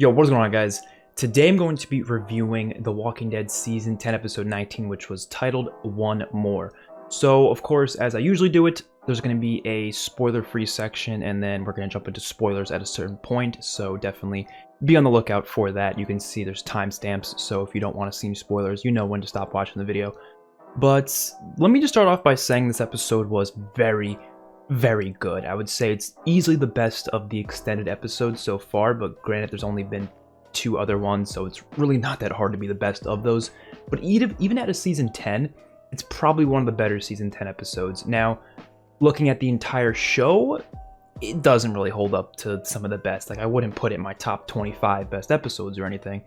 Yo, what's going on, guys? Today I'm going to be reviewing The Walking Dead Season 10, Episode 19, which was titled One More. So, of course, as I usually do it, there's going to be a spoiler-free section, and then we're going to jump into spoilers at a certain point, so definitely be on the lookout for that. You can see there's timestamps, so if you don't want to see any spoilers, you know when to stop watching the video. But let me just start off by saying this episode was very good. I would say it's easily the best of the extended episodes so far, but granted there's only been 2 other ones, so it's really not that hard to be the best of those. But even at a season 10, it's probably one of the better season 10 episodes. Now, looking at the entire show, it doesn't really hold up to some of the best. Like, I wouldn't put it in my top 25 best episodes or anything,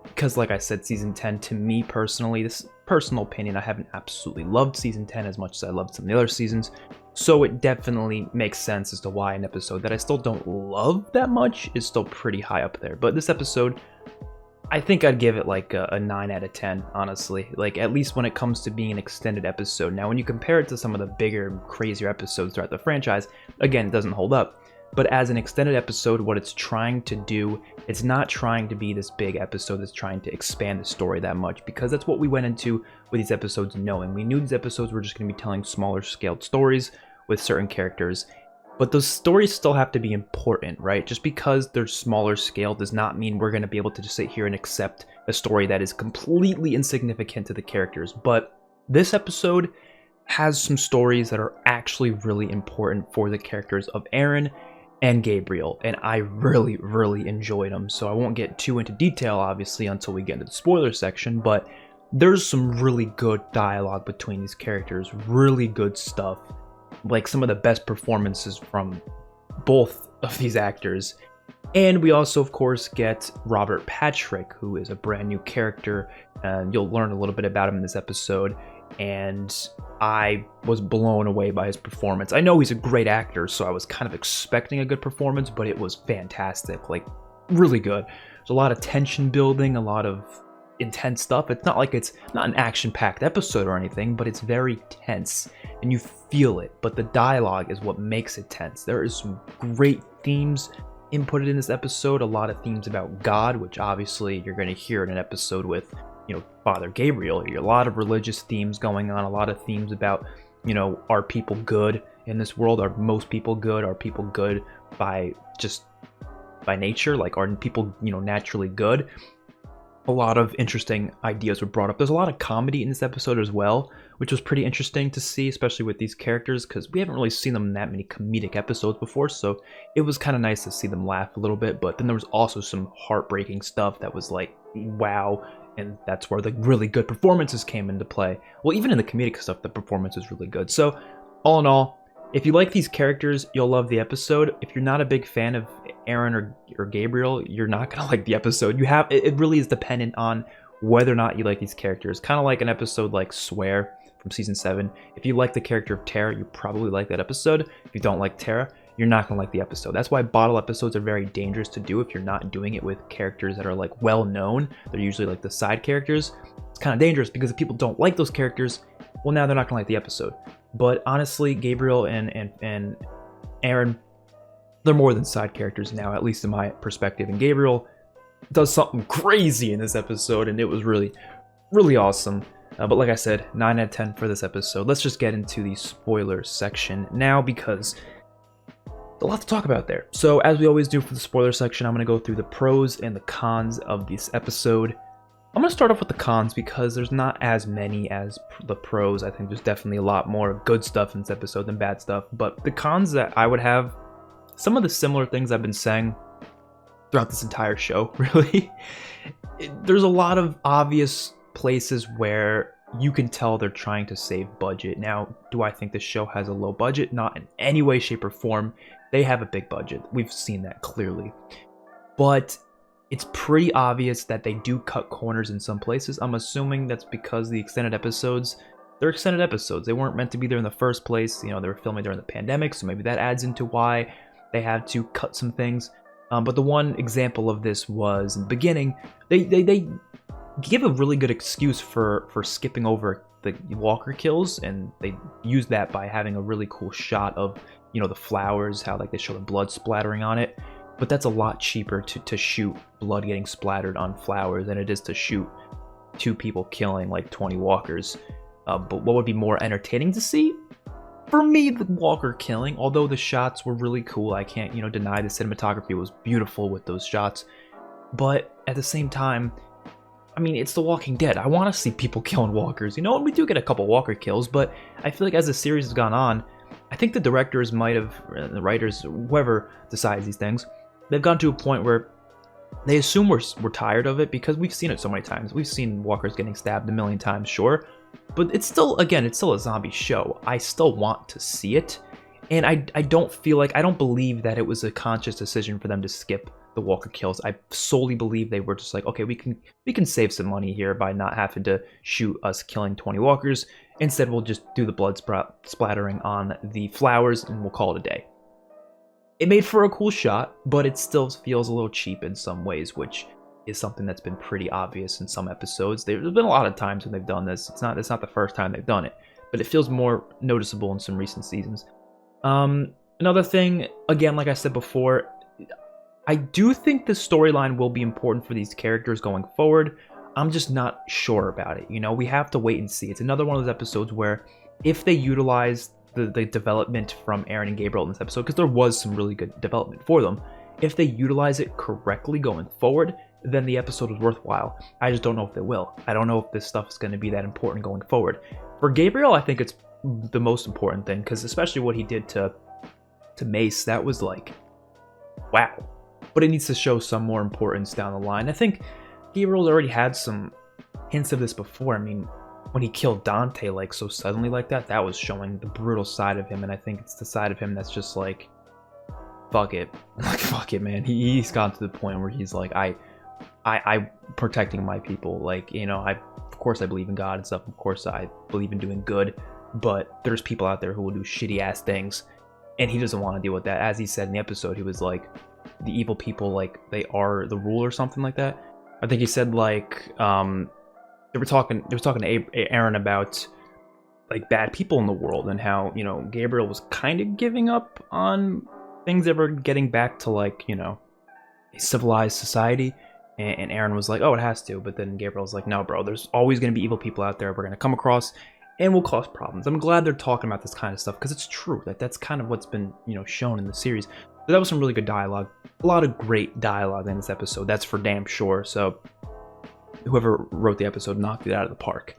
because like I said, season 10, to me personally, this personal opinion, I haven't absolutely loved season 10 as much as I loved some of the other seasons. So it definitely makes sense as to why an episode that I still don't love that much is still pretty high up there. But this episode, I think I'd give it like a 9 out of 10, honestly. Like, at least when it comes to being an extended episode. Now, when you compare it to some of the bigger, crazier episodes throughout the franchise, again, it doesn't hold up. But as an extended episode, what it's trying to do, it's not trying to be this big episode that's trying to expand the story that much, because that's what we went into with these episodes knowing. We knew these episodes were just going to be telling smaller scaled stories with certain characters, but those stories still have to be important, right? Just because they're smaller scale does not mean we're going to be able to just sit here and accept a story that is completely insignificant to the characters. But this episode has some stories that are actually really important for the characters of Aaron and Gabriel, and I really enjoyed them. So I won't get too into detail, obviously, until we get into the spoiler section, but there's some really good dialogue between these characters, really good stuff. Like, some of the best performances from both of these actors. And we also, of course, get Robert Patrick, who is a brand new character, and you'll learn a little bit about him in this episode, and I was blown away by his performance. I know he's a great actor, so I was kind of expecting a good performance, but it was fantastic, like, really good. There's a lot of tension building, a lot of intense stuff. It's not like it's not an action-packed episode or anything, but it's very tense, and you feel it, but the dialogue is what makes it tense. There is some great themes inputted in this episode, a lot of themes about God, which obviously you're going to hear in an episode with, you know, Father Gabriel. A lot of religious themes going on, a lot of themes about, you know, are people good in this world? Are most people good? Are people good by nature? Like, are people, you know, naturally good? A lot of interesting ideas were brought up. There's a lot of comedy in this episode as well, which was pretty interesting to see, especially with these characters, because we haven't really seen them in that many comedic episodes before, so it was kind of nice to see them laugh a little bit. But then there was also some heartbreaking stuff that was like, wow, and that's where the really good performances came into play. Well, even in the comedic stuff, the performance is really good. So, all in all, if you like these characters, you'll love the episode. If you're not a big fan of Aaron or Gabriel, you're not gonna like the episode. It really is dependent on whether or not you like these characters. Kind of like an episode like Swear from season 7. If you like the character of Tara, you probably like that episode. If you don't like Tara, you're not gonna like the episode. That's why bottle episodes are very dangerous to do if you're not doing it with characters that are like well known. They're usually like the side characters. It's kind of dangerous because if people don't like those characters, well, now they're not gonna like the episode. But honestly, Gabriel and Aaron, they're more than side characters now, at least in my perspective. And Gabriel does something crazy in this episode, and it was really awesome. But like I said, 9 out of 10 for this episode. Let's just get into the spoiler section now, because a lot to talk about there. So as we always do for the spoiler section, I'm going to go through the pros and the cons of this episode. I'm going to start off with the cons because there's not as many as the pros. I think there's definitely a lot more good stuff in this episode than bad stuff. But the cons that I would have, some of the similar things I've been saying throughout this entire show, really. There's a lot of obvious places where you can tell they're trying to save budget. Now, do I think this show has a low budget? Not in any way, shape, or form. They have a big budget. We've seen that clearly. But it's pretty obvious that they do cut corners in some places. I'm assuming that's because the extended episodes, they're extended episodes. They weren't meant to be there in the first place. You know, they were filming during the pandemic, so maybe that adds into why they had to cut some things. But the one example of this was in the beginning, they give a really good excuse for skipping over the walker kills, and they use that by having a really cool shot of, you know, the flowers, how like they show the blood splattering on it. but that's a lot cheaper to shoot blood getting splattered on flowers than it is to shoot 2 people killing like 20 walkers. But what would be more entertaining to see? For me, the walker killing, although the shots were really cool, I can't, deny the cinematography was beautiful with those shots. But at the same time, I mean, it's The Walking Dead. I want to see people killing walkers, and we do get a couple walker kills, but I feel like as the series has gone on, I think the directors might have, the writers, whoever decides these things, they've gone to a point where they assume we're tired of it because we've seen it so many times. We've seen walkers getting stabbed a million times, sure, but it's still a zombie show. I still want to see it, and I don't believe that it was a conscious decision for them to skip the walker kills. I solely believe they were just like, okay, we can save some money here by not having to shoot us killing 20 walkers. Instead, we'll just do the blood splattering on the flowers, and we'll call it a day. It made for a cool shot, but it still feels a little cheap in some ways, which is something that's been pretty obvious in some episodes. There's been a lot of times when they've done this. It's not the first time they've done it, but it feels more noticeable in some recent seasons. Another thing, again, like I said before, I do think the storyline will be important for these characters going forward. I'm just not sure about it. We have to wait and see. It's another one of those episodes where if they utilize the development from Aaron and Gabriel in this episode, because there was some really good development for them, if they utilize it correctly going forward, then the episode was worthwhile. I just don't know if they will. I don't know if this stuff is going to be that important going forward. For Gabriel, I think it's the most important thing, because especially what he did to Mace, that was like, wow. But it needs to show some more importance down the line. I think Gabriel's already had some hints of this before. I mean, when he killed Dante like so suddenly like that, that was showing the brutal side of him, and I think it's the side of him that's just like, fuck it. Like, fuck it, man. He's gotten to the point where he's like, I protecting my people. Like, of course I believe in God and stuff. Of course I believe in doing good, but there's people out there who will do shitty ass things, and he doesn't want to deal with that. As he said in the episode, he was like, the evil people, like, they are the rule or something like that. I think he said, like, they were talking to Aaron about, like, bad people in the world, and how, Gabriel was kind of giving up on things ever getting back to, like, a civilized society. And Aaron was like, oh, it has to. But then Gabriel was like, no, bro, there's always going to be evil people out there we're going to come across, and will cause problems. I'm glad they're talking about this kind of stuff, because it's true. That's kind of what's been, shown in the series. So that was some really good dialogue. A lot of great dialogue in this episode. That's for damn sure. So whoever wrote the episode knocked it out of the park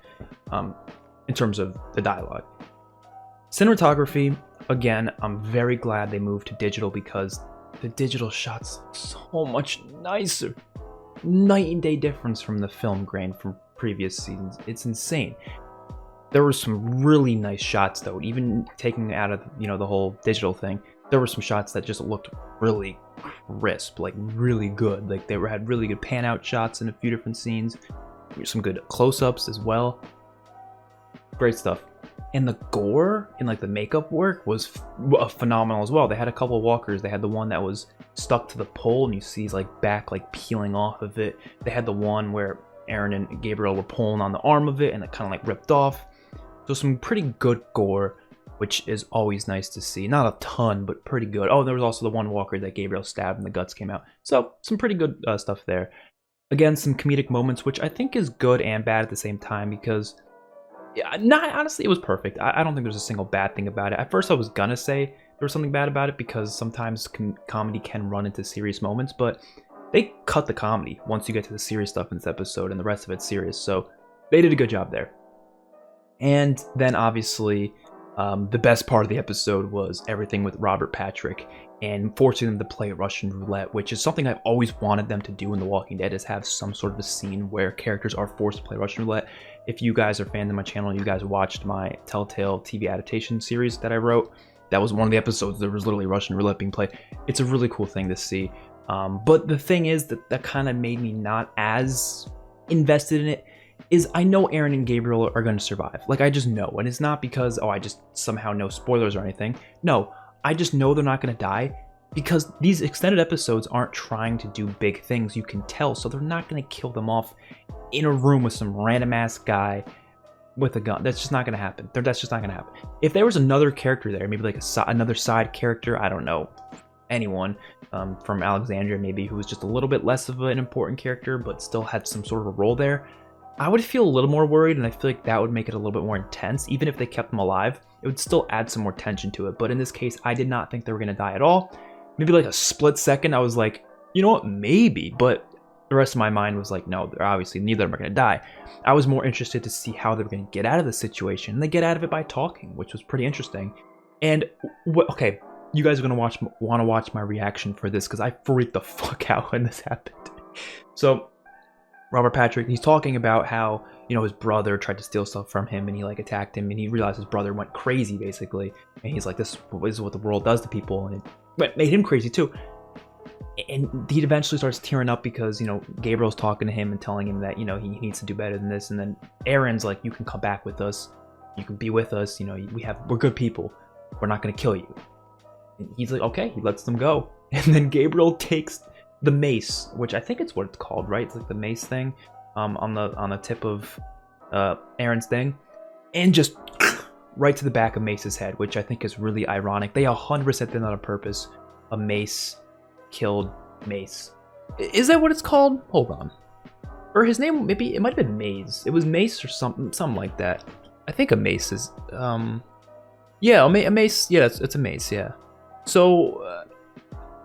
in terms of the dialogue. Cinematography, again, I'm very glad they moved to digital, because the digital shots look so much nicer. Night and day difference from the film grain from previous seasons. It's insane. There were some really nice shots, though. Even taking out of the whole digital thing, there were some shots that just looked really crisp, like really good. Like they had really good pan out shots in a few different scenes. Some good close-ups as well. Great stuff. And the gore and like the makeup work was phenomenal as well. They had a couple of walkers. They had the one that was stuck to the pole, and you see his like back like peeling off of it. They had the one where Aaron and Gabriel were pulling on the arm of it, and it kind of like ripped off. So some pretty good gore, which is always nice to see. Not a ton, but pretty good. Oh, there was also the one walker that Gabriel stabbed and the guts came out. So some pretty good stuff there. Again, some comedic moments, which I think is good and bad at the same time, because honestly, it was perfect. I don't think there's a single bad thing about it. At first, I was gonna say there was something bad about it, because sometimes comedy can run into serious moments, but they cut the comedy once you get to the serious stuff in this episode, and the rest of it's serious. So they did a good job there. And then obviously, the best part of the episode was everything with Robert Patrick and forcing them to play Russian roulette, which is something I've always wanted them to do in The Walking Dead, is have some sort of a scene where characters are forced to play Russian roulette. If you guys are fans of my channel, you guys watched my Telltale TV adaptation series that I wrote. That was one of the episodes. There was literally Russian roulette being played. It's a really cool thing to see. But the thing is that kind of made me not as invested in it, is I know Aaron and Gabriel are going to survive. Like, I just know. And it's not because, I just somehow know spoilers or anything. No, I just know they're not going to die, because these extended episodes aren't trying to do big things, you can tell. So they're not going to kill them off in a room with some random ass guy with a gun. That's just not going to happen. That's just not going to happen. If there was another character there, maybe like another side character, I don't know, anyone from Alexandria maybe who was just a little bit less of an important character but still had some sort of a role there, I would feel a little more worried, and I feel like that would make it a little bit more intense. Even if they kept them alive, it would still add some more tension to it. But in this case, I did not think they were going to die at all. Maybe like a split second, I was like, you know what, maybe. But the rest of my mind was like, no, they're obviously neither of them are going to die. I was more interested to see how they were going to get out of the situation. And they get out of it by talking, which was pretty interesting. And, okay, you guys are going to want to watch my reaction for this because I freaked the fuck out when this happened. So Robert Patrick, he's talking about how, you know, his brother tried to steal stuff from him and he like attacked him and he realized his brother went crazy basically. And he's like, this is what the world does to people, and it made him crazy too. And he eventually starts tearing up because, you know, Gabriel's talking to him and telling him that, you know, he needs to do better than this. And then Aaron's like, you can come back with us. You can be with us. You know, we're good people. We're not going to kill you. And he's like, okay, he lets them go. And then Gabriel takes the mace, which I think it's what it's called, right? It's like the mace thing on the tip of Aaron's thing, and just right to the back of Mace's head, which I think is really ironic. They 100% did that on purpose. A mace killed Mace. Is that what it's called? Hold on. Or his name, maybe it might have been Maze. It was Mace or something like that. I think a mace is yeah, a mace. Yeah, it's a mace. Yeah. So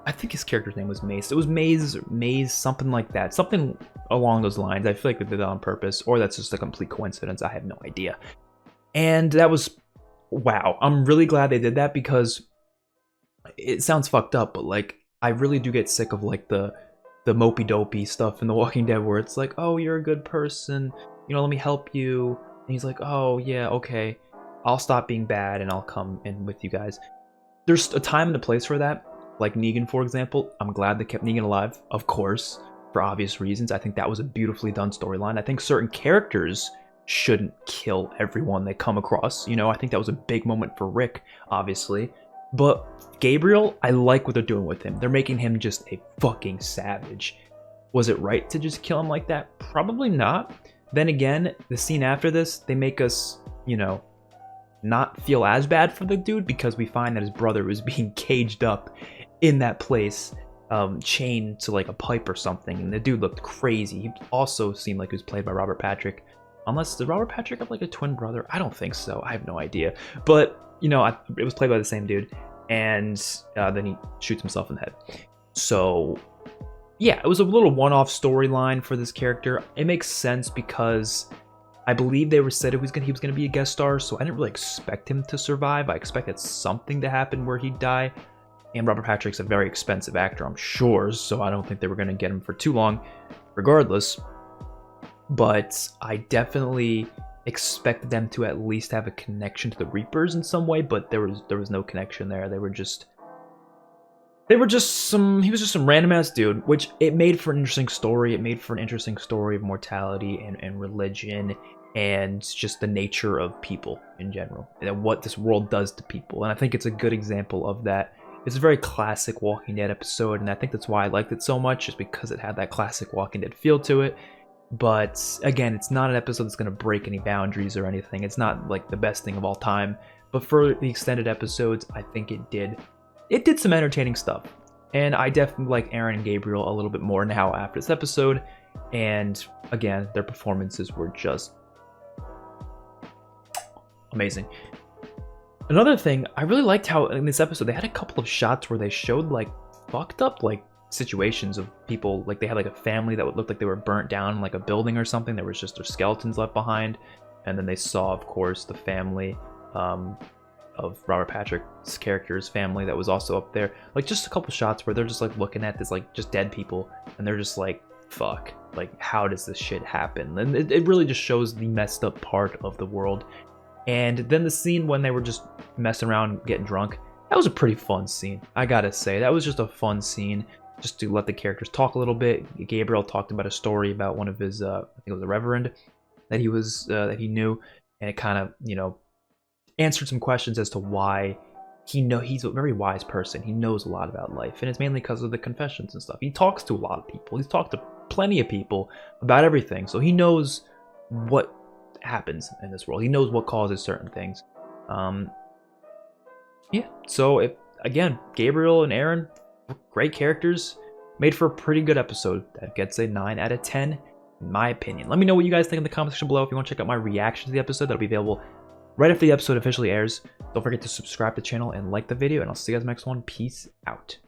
I think his character's name was Mace. It was Maze, something like that. Something along those lines. I feel like they did that on purpose, or that's just a complete coincidence. I have no idea. And that was, wow. I'm really glad they did that because it sounds fucked up, but like, I really do get sick of like the mopey dopey stuff in The Walking Dead where it's like, oh, you're a good person, you know, let me help you. And he's like, oh yeah, okay, I'll stop being bad and I'll come in with you guys. There's a time and a place for that. Like Negan, for example. I'm glad they kept Negan alive, of course, for obvious reasons. I think that was a beautifully done storyline. I think certain characters shouldn't kill everyone they come across. You know, I think that was a big moment for Rick, obviously. But Gabriel, I like what they're doing with him. They're making him just a fucking savage. Was it right to just kill him like that? Probably not. Then again, the scene after this, they make us, you know, not feel as bad for the dude because we find that his brother was being caged up in that place, chained to like a pipe or something, and the dude looked crazy. He also seemed like he was played by Robert Patrick. Unless, did Robert Patrick have like a twin brother? I don't think so. I have no idea. But, you know, it was played by the same dude, and then he shoots himself in the head. So, yeah, it was a little one-off storyline for this character. It makes sense because I believe they said he was gonna be a guest star, so I didn't really expect him to survive. I expected something to happen where he'd die. And Robert Patrick's a very expensive actor, I'm sure, so I don't think they were going to get him for too long, regardless. But I definitely expected them to at least have a connection to the Reapers in some way, but there was no connection there. He was just some random ass dude, which it made for an interesting story. It made for an interesting story of mortality and religion and just the nature of people in general and what this world does to people. And I think it's a good example of that. It's a very classic Walking Dead episode, and I think that's why I liked it so much, just because it had that classic Walking Dead feel to it. But again, it's not an episode that's going to break any boundaries or anything. It's not like the best thing of all time. But for the extended episodes, I think it did some entertaining stuff. And I definitely like Aaron and Gabriel a little bit more now after this episode. And again, their performances were just amazing. Another thing, I really liked how in this episode they had a couple of shots where they showed like fucked up like situations of people. Like they had like a family that would look like they were burnt down in like a building or something. There was just their skeletons left behind. And then they saw, of course, the family of Robert Patrick's character's family that was also up there. Like just a couple shots where they're just like looking at this like just dead people, and they're just like, fuck, like how does this shit happen? And it really just shows the messed up part of the world. And then the scene when they were just messing around getting drunk, that was a pretty fun scene, I gotta say. That was just a fun scene just to let the characters talk a little bit. Gabriel talked about a story about one of his I think it was a reverend that he knew, and it kind of, you know, answered some questions as to why he's a very wise person. He knows a lot about life, and it's mainly because of the confessions and stuff. He talks to a lot of people. He's talked to plenty of people about everything, so he knows what happens in this world. He knows what causes certain things. Yeah, so again, Gabriel and Aaron, great characters, made for a pretty good episode that gets a 9 out of 10 in my opinion. Let me know what you guys think in the comment section below. If you want to check out my reaction to the episode, that'll be available right after the episode officially airs. Don't forget to subscribe to the channel and like the video, and I'll see you guys in the next one. Peace out.